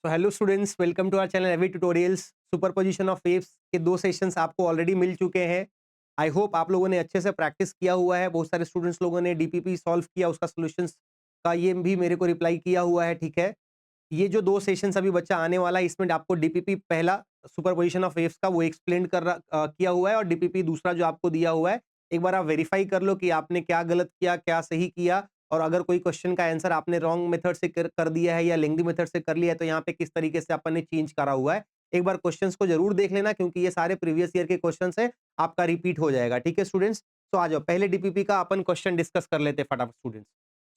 तो hello students, welcome to our channel AV tutorials. Superposition of waves के दो sessions आपको ऑलरेडी मिल चुके हैं। आई होप आप लोगों ने अच्छे से प्रैक्टिस किया हुआ है। बहुत सारे स्टूडेंट्स लोगों ने डीपीपी सॉल्व किया, उसका सॉल्यूशंस का ये भी मेरे को रिप्लाई किया हुआ है। ठीक है, ये जो दो सेशंस अभी बच्चा आने वाला है, इसमें आपको डीपीपी पहला सुपरपोजिशन ऑफ वेव्स का वो एक्सप्लेन किया हुआ है, और डीपीपी दूसरा जो आपको दिया हुआ है, एक बार आप वेरीफाई कर लो कि आपने क्या गलत किया, क्या सही किया। और अगर कोई क्वेश्चन का आंसर आपने रॉन्ग मेथड से कर दिया है या लेंथी मेथड से कर लिया है, तो यहाँ पे किस तरीके से अपन ने चेंज करा हुआ है, एक बार क्वेश्चंस को जरूर देख लेना, क्योंकि ये सारे प्रीवियस ईयर के क्वेश्चंस है, आपका रिपीट हो जाएगा। ठीक है स्टूडेंट्स, तो आ जाओ पहले डीपीपी का अपन क्वेश्चन डिस्कस कर लेते हैं फटाफट स्टूडेंट्स।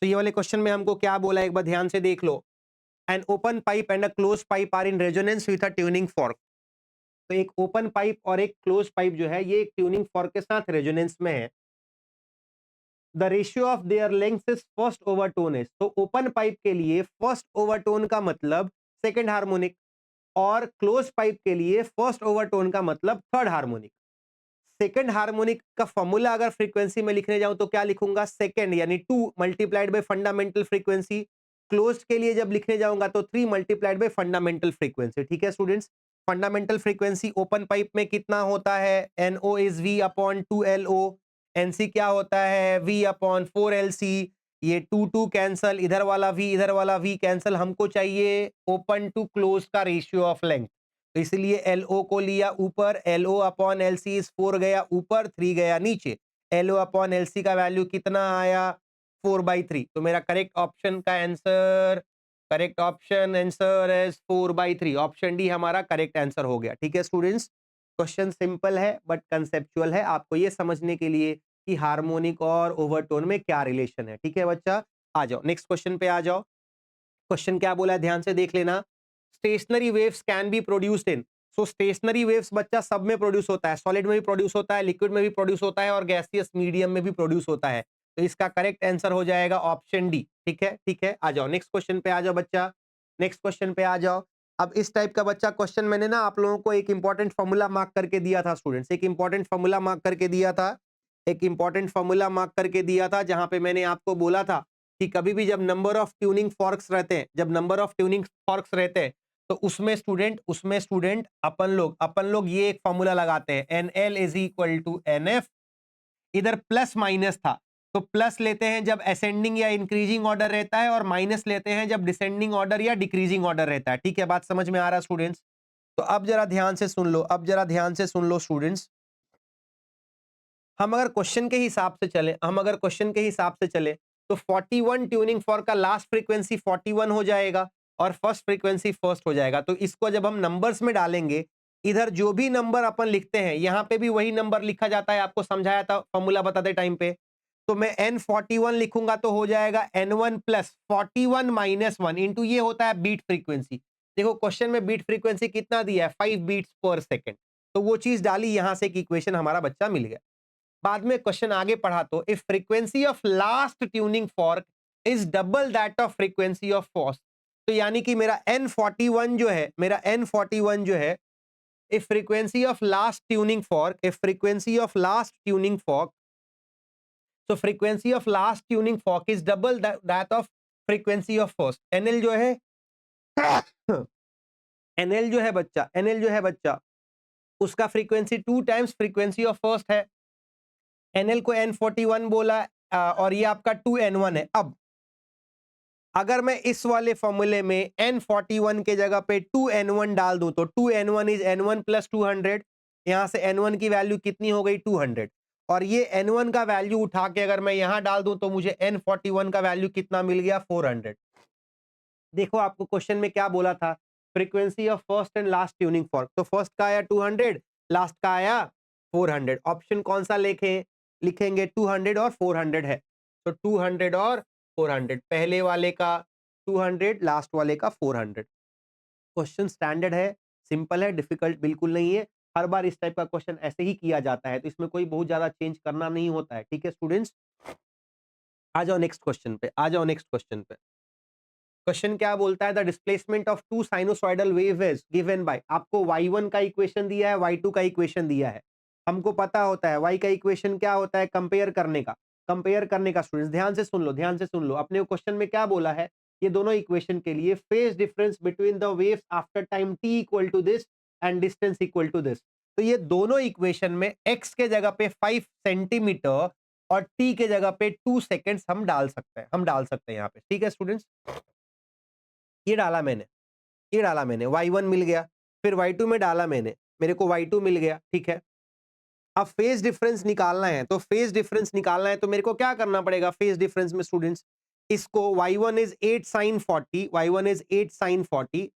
तो ये वाले क्वेश्चन में हमको क्या बोला है, एक बार ध्यान से देख लो। An open pipe and a close pipe are in resonance with a tuning fork. तो एक ओपन पाइप और एक क्लोज पाइप जो है, ये एक ट्यूनिंग फॉर्क के साथ रेजोनेंस में है। The ratio of their length is first overtone is. तो ओपन पाइप के लिए फर्स्ट ओवरटोन का मतलब सेकंड हार्मोनिक, और क्लोज पाइप के लिए फर्स्ट ओवरटोन का मतलब थर्ड हार्मोनिक। सेकंड हार्मोनिक का फॉर्मूला अगर फ्रीक्वेंसी में लिखने जाऊं तो क्या लिखूंगा, सेकंड यानी 2 multiplied by fundamental frequency. Close के लिए जब लिखने जाऊंगा तो 3 मल्टीप्लाइड बाय फंडामेंटल फ्रीक्वेंसी। ठीक है students, fundamental frequency open pipe में कितना होता है, N O is V upon 2 LO। N C क्या होता है, वी अपॉन 4 LC। ये 2 कैंसल, इधर वाला वी इधर वाला वी कैंसल। हमको चाहिए ओपन टू क्लोज का रेशियो ऑफ लेंथ, तो इसलिए एलओ को लिया ऊपर, एलओ अपॉन एलसी इज 4 गया ऊपर, 3 गया नीचे। एलओ अपॉन एलसी का वैल्यू कितना आया, 4/3। तो मेरा correct option answer is 4/3। Option D हमारा करेक्ट आंसर हो गया। ठीक है स्टूडेंट्स, क्वेश्चन सिंपल है बट कंसेप्चुअल है, आपको ये समझने के लिए कि हार्मोनिक और ओवरटोन में क्या रिलेशन है। ठीक है बच्चा, आ जाओ नेक्स्ट क्वेश्चन पे आ जाओ। क्वेश्चन क्या बोला है, ध्यान से देख लेना। Stationery waves can be produced in. So stationery waves बच्चा सब में प्रोड्यूस होता है, सॉलिड में भी प्रोड्यूस होता है, लिक्विड में भी प्रोड्यूस होता है, और गैसियस मीडियम में भी प्रोड्यूस होता है। तो इसका करेक्ट आंसर हो जाएगा ऑप्शन डी। ठीक है, ठीक है, आ जाओ नेक्स्ट क्वेश्चन पे आ जाओ बच्चा। नेक्स्ट क्वेश्चन पे आ जाओ। अब इस टाइप का बच्चा क्वेश्चन मैंने ना आप लोगों को एक इंपॉर्टेंट फॉर्मूला मार्क करके दिया था स्टूडेंट्स, एक इंपॉर्टेंट फॉर्मूला मार्क करके दिया था, एक इंपॉर्टेंट फॉर्मूला मार्क करके दिया था, जहां पे मैंने आपको बोला था कि कभी भी जब नंबर ऑफ ट्यूनिंग फॉर्क्स रहते हैं, जब नंबर ऑफ ट्यूनिंग फॉर्क्स रहते हैं, तो उसमें स्टूडेंट अपन लोग ये एक फॉर्मूला लगाते हैं, N L is equal to N F. इधर प्लस माइनस था, तो प्लस लेते हैं जब असेंडिंग या इंक्रीजिंग ऑर्डर रहता है, और माइनस लेते हैं जब डिसेंडिंग ऑर्डर या डिक्रीजिंग ऑर्डर रहता है। ठीक है, बात समझ में आ रहा है स्टूडेंट्स? तो अब जरा ध्यान से सुन लो, अब जरा ध्यान से सुन लो स्टूडेंट्स। हम अगर क्वेश्चन के हिसाब से चले, तो 41 ट्यूनिंग फॉर्क का लास्ट फ्रीक्वेंसी 41 हो जाएगा, और फर्स्ट फ्रीक्वेंसी फर्स्ट हो जाएगा। तो इसको जब हम नंबर्स में डालेंगे, इधर जो भी नंबर अपन लिखते हैं, यहां पे भी वही नंबर लिखा जाता है, आपको समझाया था फॉर्मूला बताते टाइम पे। तो मैं N41 लिखूंगा तो हो जाएगा N1 प्लस 41 - 1 इंटू ये होता है बीट फ्रीक्वेंसी। देखो क्वेश्चन में बीट फ्रीक्वेंसी कितना दिया है, 5 बीट्स पर सेकेंड। तो वो चीज डाली, यहां से एक इक्वेशन हमारा बच्चा मिल गया। बाद में क्वेश्चन आगे पढ़ा, तो if frequency of last tuning fork is double that of frequency of first. तो यानी कि मेरा N41 जो है, मेरा N41 जो है, if frequency of last tuning fork, if frequency of last tuning fork, so frequency of last tuning fork is double that of frequency of first। NL जो है NL जो है बच्चा, NL जो है बच्चा, उसका frequency 2 times frequency of first है। NL को N41 बोला, और ये आपका 2N1 है। अब अगर मैं इस वाले फॉर्मूले में N41 के जगह पे 2N1 डाल दूं, तो 2N1 इज N1 प्लस 200। यहां से N1 की वैल्यू कितनी हो गई, 200। और ये N1 का वैल्यू उठा के अगर मैं यहां डाल दूं, तो मुझे N41 का वैल्यू कितना मिल गया, 400। देखो आपको क्वेश्चन में क्या बोला था, frequency of first and last tuning fork. तो फर्स्ट का आया 200, लास्ट का आया 400। ऑप्शन कौन सा लिखेंगे, 200 और 400 है। तो 200 और 400, पहले वाले का 200, लास्ट वाले का 400। क्वेश्चन स्टैंडर्ड है, सिंपल है, डिफिकल्ट बिल्कुल नहीं है। हर बार इस टाइप का क्वेश्चन ऐसे ही किया जाता है, तो इसमें कोई बहुत ज्यादा चेंज करना नहीं होता है। ठीक है स्टूडेंट्स, आ जाओ नेक्स्ट क्वेश्चन पे, आ जाओ नेक्स्ट क्वेश्चन पे। क्वेश्चन क्या बोलता है, the displacement of two sinusoidal wave is given by. आपको y1 का इक्वेशन दिया है, y2 का इक्वेशन दिया है। हमको पता होता है y का इक्वेशन क्या होता है, कंपेयर करने का। कंपेयर करने का स्टूडेंट्स ध्यान से सुन लो, ध्यान से सुन लो। अपने क्वेश्चन में क्या बोला है, ये दोनों इक्वेशन के लिए phase difference between the waves after time t equal to this and distance equal to this. तो ये दोनों इक्वेशन में x के जगह पे 5 सेंटीमीटर और t के जगह पे 2 सेकेंड्स हम डाल सकते हैं यहाँ पे। ठीक है स्टूडेंट्स, ये डाला मैंने, y1 मिल गया, फिर y2 में डाला मैंने, मेरे को y2 मिल गया। ठीक है, अब फेज डिफरेंस निकालना है, तो फेज डिफरेंस निकालना है तो मेरे को क्या करना पड़ेगा फेज डिफरेंस में स्टूडेंट्स, इसको y1 is 8 sin 40, y1 is 8 sin 40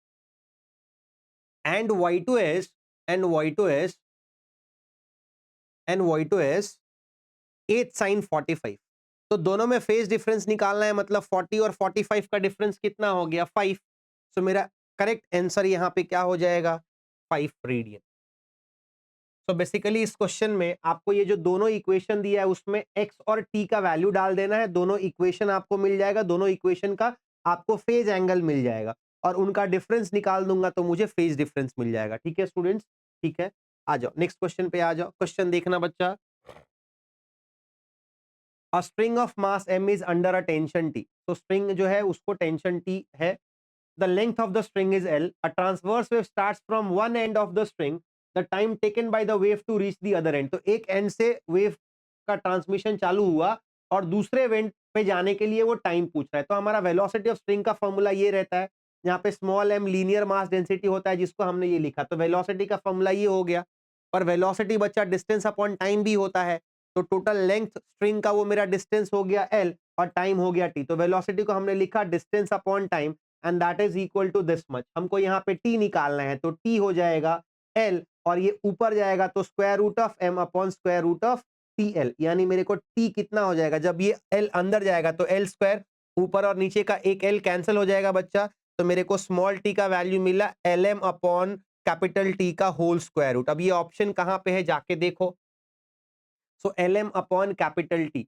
and y2 is and y2 is and y2 is 8 sin 45। तो दोनों में फेज डिफरेंस निकालना है, मतलब 40 और 45 का डिफरेंस कितना हो गया 5। तो मेरा करेक्ट आंसर यहां पे क्या हो जाएगा 5 रेडियन। तो बेसिकली इस क्वेश्चन में आपको ये जो दोनों इक्वेशन दिया है उसमें x और t का वैल्यू डाल देना है, दोनों इक्वेशन आपको मिल जाएगा, दोनों इक्वेशन का आपको फेज एंगल मिल जाएगा और उनका डिफरेंस निकाल दूंगा तो मुझे फेज डिफरेंस मिल जाएगा। ठीक है स्टूडेंट्स, ठीक है, आ जाओ नेक्स्ट क्वेश्चन पे आ जाओ। क्वेश्चन देखना बच्चा, अ spring of mass m is under a tension t। तो स्प्रिंग जो है उसको टेंशन t है, the length of the string is L, a transverse wave starts from one end of the string, the time taken by the wave to reach the other end। तो एक and से wave का transmission चालू हुआ और दूसरे and पे जाने के लिए वो टाइम पूछ रहा है। तो हमारा वेलोसिटी ऑफ स्प्रिंग का फॉर्मूला ये रहता है, यहाँ पे small m linear mass density होता है जिसको हमने ये लिखा, तो वेलोसिटी का फॉर्मूला ये हो गया। और वेलोसिटी बच्चा डिस्टेंस अपॉन टाइम भी होता है, तो टोटल लेंथ स्ट्रिंग का वो मेरा डिस्टेंस हो गया L और टाइम हो गया t। तो वेलोसिटी को हमने लिखा distance upon time and that is equal to this much. हमको यहाँ पे t निकालना है, तो t हो जाएगा L और ये ऊपर जाएगा तो square root of m upon square root of TL, यानी मेरे को t कितना हो जाएगा, जब ये L अंदर जाएगा तो L स्क्वायर, ऊपर और नीचे का एक L कैंसिल हो जाएगा बच्चा, तो मेरे को स्मॉल t का वैल्यू मिला Lm अपॉन कैपिटल T का होल स्क्वायर रूट। अब ये ऑप्शन कहाँ पे है जाके देखो, सो Lm upon capital T,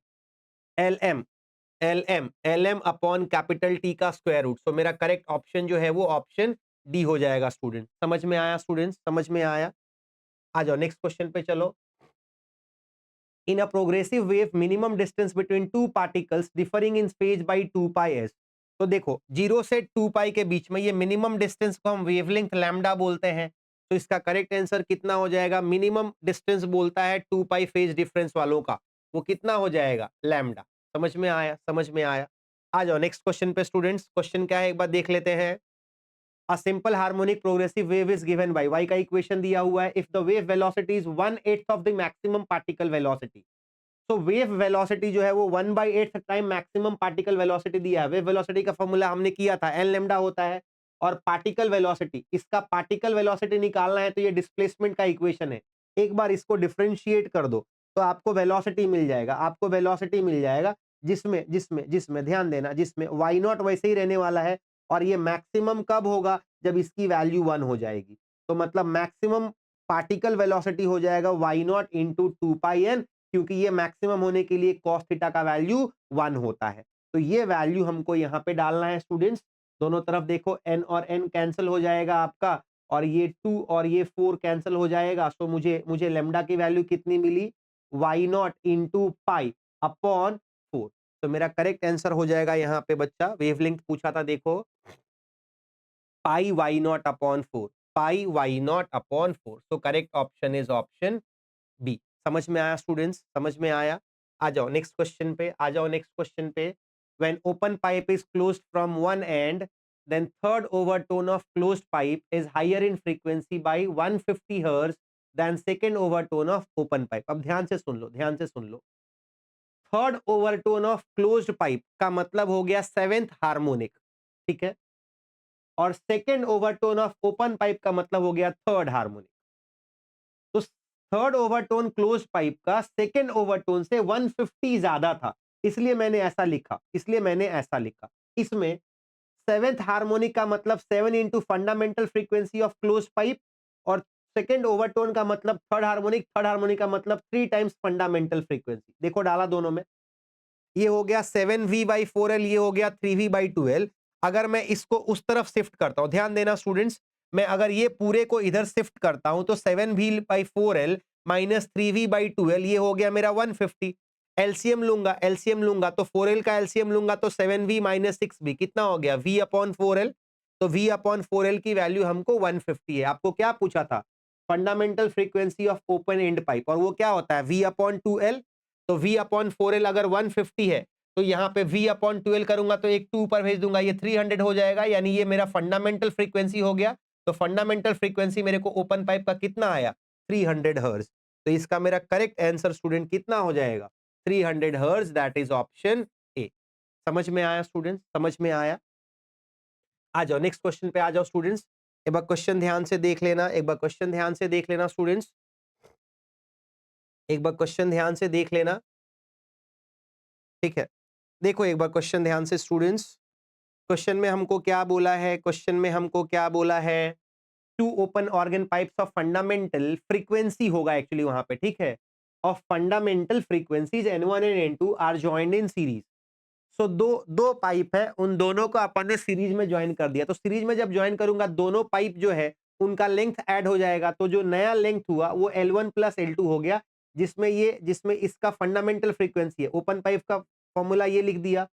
Lm upon capital T का स्क्वायर रूट। सो मेरा करेक्ट ऑप्शन जो है वो ऑप्शन डी हो जाएगा स्टूडेंट। समझ में आया स्टूडेंट्स, समझ में आया? आ जाओ नेक्स्ट क्वेश्चन पे चलो। In a progressive wave minimum distance between two particles differing in space by 2 pi s. तो देखो 0 से 2 पाई के बीच में ये मिनिमम डिस्टेंस को हम वेवलेंथ लैम्डा बोलते हैं। तो इसका करेक्ट आंसर कितना हो जाएगा, मिनिमम डिस्टेंस बोलता है 2 पाई फेज डिफरेंस वालों का, वो कितना हो जाएगा लैम्डा। समझ में आया, समझ में आया? आ जाओ नेक्स्ट क्वेश्चन पे स्टूडेंट्स। क्वेश्चन क्या है एक बार देख लेते हैं। A simple harmonic progressive wave is given bye, y का इक्वेशन दिया हुआ है, if the wave velocity is 1/8 of the maximum particle velocity. तो वेव वेलोसिटी जो है वो 1/8 टाइम मैक्सिमम पार्टिकल वेलोसिटी दिया है। वेव वेलोसिटी का फॉर्मूला हमने किया था, एन लेमडा होता है, और पार्टिकल वेलोसिटी, इसका पार्टिकल वेलोसिटी निकालना है तो ये डिस्प्लेसमेंट का इक्वेशन है। एक बार इसको डिफरेंशिएट कर दो तो आपको वेलोसिटी मिल जाएगा, आपको वेलोसिटी मिल जाएगा, जिसमें जिसमें जिसमें ध्यान देना, जिसमें वाई नॉट वैसे ही रहने वाला है और ये मैक्सिमम कब होगा, जब इसकी वैल्यू 1 हो जाएगी। तो मतलब मैक्सिमम पार्टिकल वेलोसिटी हो जाएगा Y naught into 2 pi N, क्योंकि ये मैक्सिमम होने के लिए cos थीटा का वैल्यू 1 होता है। तो ये वैल्यू हमको यहाँ पे डालना है स्टूडेंट्स। दोनों तरफ देखो n और n कैंसिल हो जाएगा आपका, और ये 2 और ये 4 कैंसिल हो जाएगा। सो मुझे लेमडा की वैल्यू कितनी मिली, y naught into pi upon 4। तो मेरा करेक्ट आंसर हो जाएगा यहाँ पे बच्चा, वेवलेंथ पूछा था देखो, pi y naught upon 4, pi y naught upon 4। So correct option is option B. समझ में आया स्टूडेंट्स, समझ में आया? आ जाओ नेक्स्ट क्वेश्चन पे, आ जाओ नेक्स्ट क्वेश्चन पे। When open pipe is closed from one end, then third overtone of closed pipe is higher in frequency by 150 hertz then second overtone of open pipe. अब ध्यान से सुन लो, ध्यान से सुन लो। Third overtone of closed pipe का मतलब हो गया सेवेंथ हार्मोनिक, ठीक है, और second overtone of open pipe का मतलब हो गया थर्ड हार्मोनिक। तो थर्ड ओवरटोन क्लोज पाइप का सेकेंड ओवरटोन से 150 ज्यादा था, इसलिए मैंने ऐसा लिखा, इसलिए मैंने ऐसा लिखा। इसमें सेवेंथ हार्मोनिक का मतलब 7 into fundamental frequency of close pipe, और सेकेंड ओवरटोन का मतलब थर्ड हार्मोनिक का मतलब 3 टाइम्स फंडामेंटल फ्रीक्वेंसी। देखो डाला दोनों में, ये हो गया 7v/4l, ये हो गया 3v/2l। अगर मैं इसको उस तरफ शिफ्ट करता हूं, ध्यान देना स्टूडेंट्स, मैं अगर ये पूरे को इधर शिफ्ट करता हूं तो 7v/4l माइनस 3v/2l, ये हो गया मेरा 150। एलसीएम लूंगा तो 4l का एलसीएम लूंगा तो 7v माइनस 6v कितना हो गया v अपॉन 4l। तो v अपॉन 4l की वैल्यू हमको 150 है। आपको क्या पूछा था? Fundamental frequency of open and pipe, और वो क्या होता है v अपॉन 2l। तो v अपॉन 4l अगर 150 है तो यहाँ पे v अपॉन 12 करूंगा तो एक 2 ऊपर भेज दूंगा, ये 300 हो जाएगा, यानी ये मेरा फंडामेंटल फ्रीक्वेंसी हो गया। तो फंडामेंटल फ्रीक्वेंसी मेरे को ओपन पाइप का कितना आया? 300 हर्ट्ज। तो इसका मेरा करेक्ट आंसर स्टूडेंट कितना हो जाएगा? 300 hertz, that is option A. समझ में आया स्टूडेंट? समझ में आया? आ जाओ नेक्स्ट क्वेश्चन पे आ जाओ स्टूडेंट्स। एक बार क्वेश्चन ध्यान से देख लेना, एक बार क्वेश्चन ध्यान से देख लेना स्टूडेंट्स, एक बार क्वेश्चन ध्यान से देख लेना। ठीक है, देखो एक बार क्वेश्चन ध्यान से स्टूडेंट्स। क्वेश्चन में हमको क्या बोला है? क्वेश्चन में हमको क्या बोला है? Two open organ pipes of fundamental frequency होगा एक्चुअली वहां पे, ठीक है, of fundamental frequencies N1 and N2 are joined in series. So दो दो पाइप है, उन दोनों को अपन ने सीरीज में ज्वाइन कर दिया। तो सीरीज में जब ज्वाइन करूंगा दोनों पाइप जो है उनका लेंथ ऐड हो जाएगा, तो जो नया लेंथ हुआ वो L1 प्लस L2 हो गया, जिसमें इसका फंडामेंटल फ्रीक्वेंसी है। ओपन पाइप का फॉर्मूला ये लिख दिया,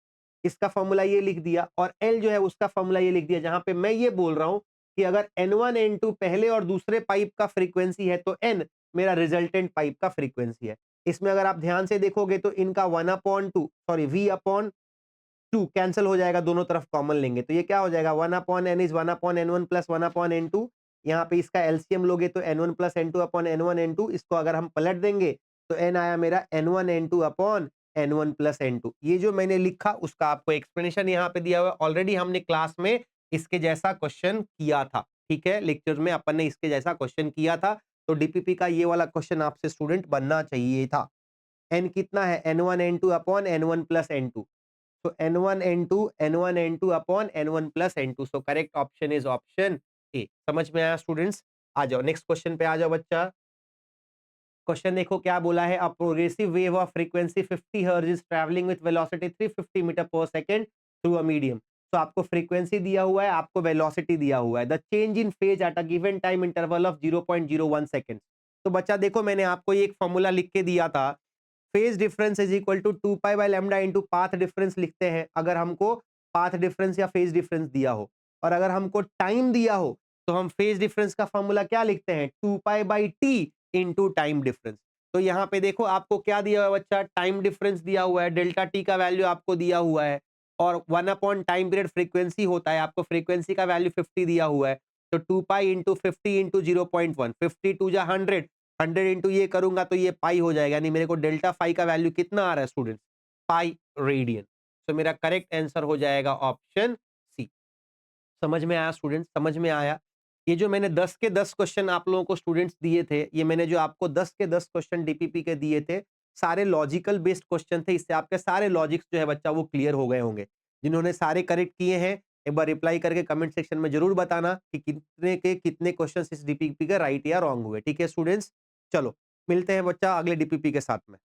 इसका फॉर्मूला ये लिख दिया, और L जो है उसका फॉर्मूला ये लिख दिया। जहां पे मैं ये बोल रहा हूं कि अगर N1 N2 पहले और दूसरे पाइप का फ्रीक्वेंसी है तो N मेरा रिजल्टेंट पाइप का फ्रीक्वेंसी है। इसमें अगर आप ध्यान से देखोगे तो इनका 1/2 सॉरी v अपॉन 2 कैंसिल हो जाएगा, दोनों तरफ कॉमन लेंगे तो ये क्या हो जाएगा? 1 upon n is 1 upon n1 plus 1 upon n2। यहाँ पे इसका एलसीएम लोगे तो n1 plus n2 upon n1 n2, इसको अगर हम पलट देंगे तो n आया मेरा n1 n2 upon n1 plus n2। ये जो मैंने लिखा उसका आपको एक्सप्लेनेशन यहाँ पे दिया हुआ है। ऑलरेडी हमने क्लास में इसके जैसा क्वेश्चन किया था, ठीक है, लेक्चर में अपन ने इसके जैसा क्वेश्चन किया था। तो डीपीपी का ये वाला क्वेश्चन आपसे स्टूडेंट बनना चाहिए था। n कितना है? n1 n2 upon n1 plus n2। So N1 N2 upon N1 plus N2. So correct option is option A. समझ में आया स्टूडेंट्स? आ जाओ नेक्स्ट क्वेश्चन पे आ जाओ बच्चा। क्वेश्चन देखो क्या बोला है? A progressive wave of frequency 50 hertz is travelling with velocity 350 metre per second through a medium. तो आपको फ्रीक्वेंसी दिया हुआ है, आपको वेलोसिटी दिया हुआ है। The change in phase at a given time interval of 0.01 second. तो बच्चा देखो मैंने आपको एक फॉर्मूला लिख के दिया था, phase difference is equal to 2 pi by lambda into path difference लिखते हैं अगर हमको पाथ डिफरेंस या फेज डिफरेंस दिया हो। और अगर हमको टाइम दिया हो तो हम फेज डिफरेंस का फॉर्मूला क्या लिखते हैं? 2 pi by T into time difference. तो यहाँ पे देखो आपको क्या दिया हुआ है बच्चा? टाइम डिफरेंस दिया हुआ है, डेल्टा टी का वैल्यू आपको दिया हुआ है, और 1 अपॉन टाइम पीरियड फ्रीक्वेंसी होता है, आपको फ्रीक्वेंसी का वैल्यू 50 दिया हुआ है। तो 2 पाई इंटू 50 इंटू 0.1, 50 टू जा 100, 100 इंटू ये करूंगा तो ये पाई हो जाएगा, यानी मेरे को डेल्टा फाई का वैल्यू कितना आ रहा है स्टूडेंट? Pi radian. तो मेरा करेक्ट आंसर हो जाएगा ऑप्शन सी। समझ में आया स्टूडेंट? समझ में आया? ये जो मैंने 10 के 10 क्वेश्चन आप लोगों को स्टूडेंट्स दिए थे, ये मैंने जो आपको 10 के 10 क्वेश्चन डीपीपी के दिए थे, सारे लॉजिकल बेस्ड क्वेश्चन थे। इससे आपके सारे लॉजिक्स जो है बच्चा वो क्लियर हो गए होंगे। जिन्होंने सारे करेक्ट किए हैं एक बार रिप्लाई करके कमेंट सेक्शन में जरूर बताना कि कितने के कितने क्वेश्चन इस डीपीपी के राइट या रॉन्ग हुए। ठीक है स्टूडेंट्स, चलो मिलते हैं बच्चा अगले डीपीपी के साथ में।